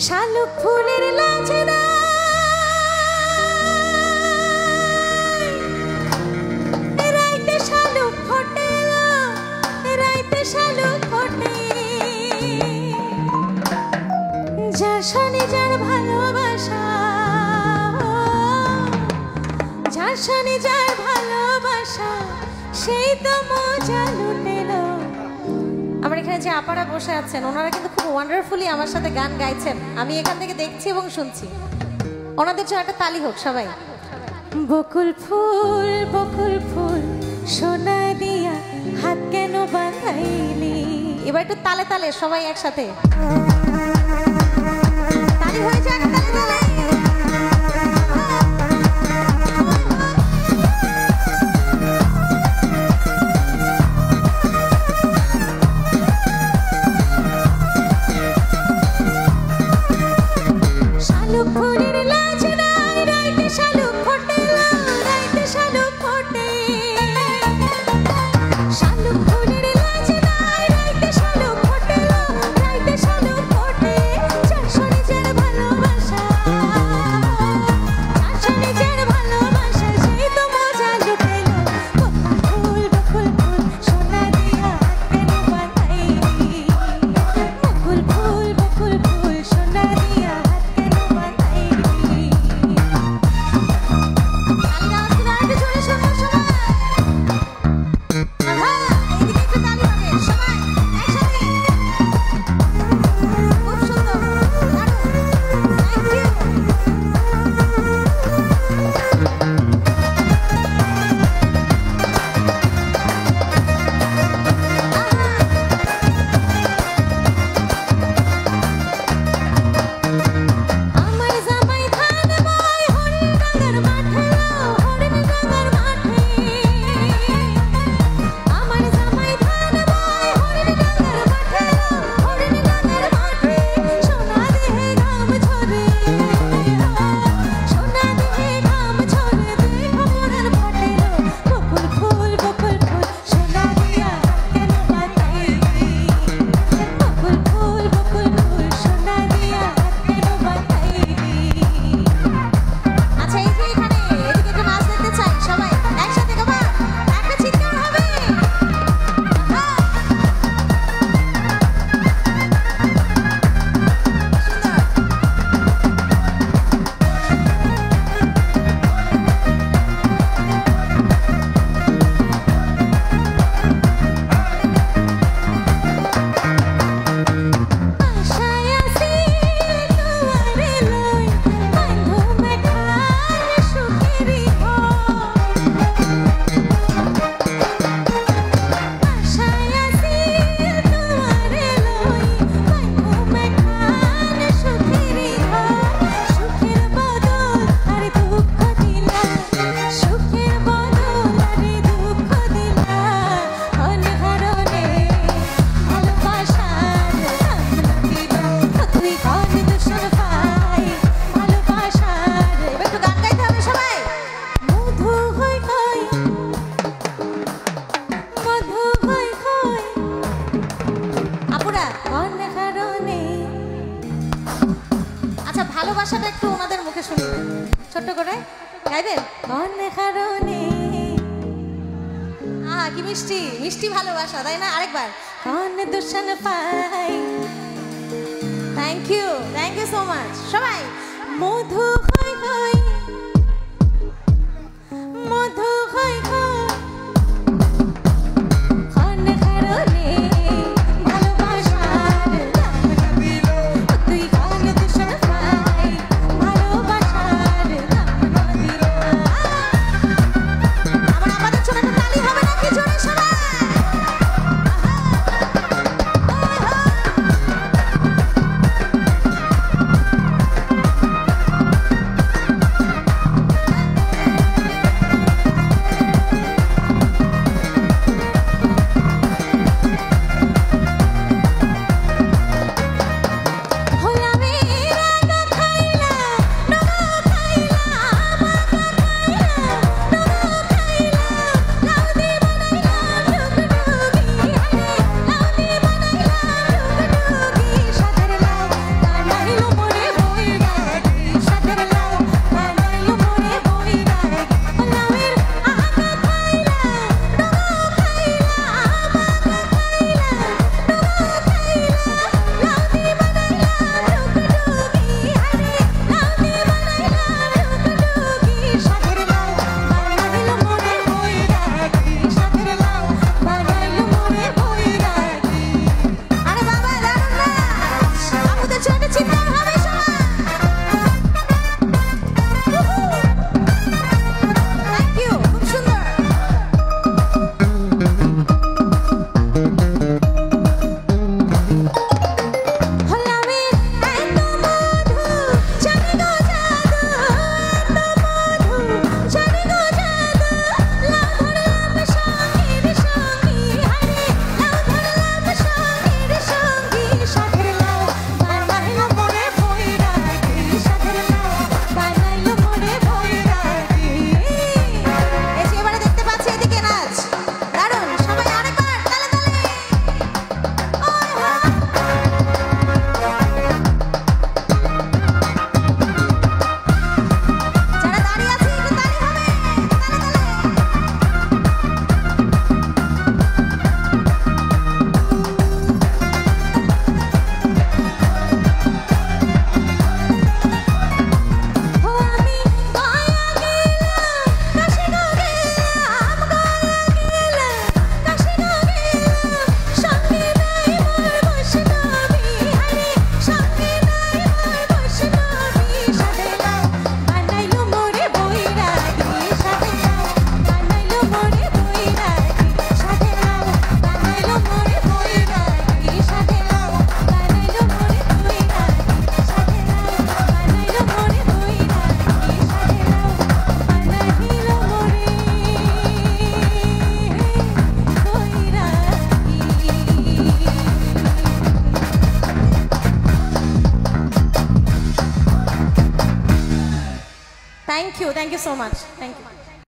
শালুক ফুলের লাজে রাইতে শালুক ফোটে, রাইতে শালুক ফোটে, যার শনি যার ভালোবাসা, যার শনি যার ভালোবাসা, সেই তো মজা লুটেল। আমার এখানে যে আপারা বসে আছেন ওনারা কিন্তু খুব ওয়ান্ডারফুলি আমার সাথে গান গাইছেন, আমি এখান থেকে দেখছি এবং শুনছি। ওনাদের জন্য একটা তালি হোক সবাই। বকুল ফুল সোনা দিয়া হাত কেন বাঁধাইলি। এবার একটু তালে তালে সবাই একসাথে তালি হয়ে যাক, তালে তালে। ভালোবাসাটা একটু ওনাদের মুখে শুনি, ছোট্ট করে গাইবেন। অনেক কারণে কি মিষ্টি মিষ্টি ভালোবাসা, তাই না? আরেকবার। অনেক দর্শন পাই। থ্যাংক ইউ সো মাচ সবাই। মধু হয় হয়, মধু হয় হয়, thank you so much, thank you.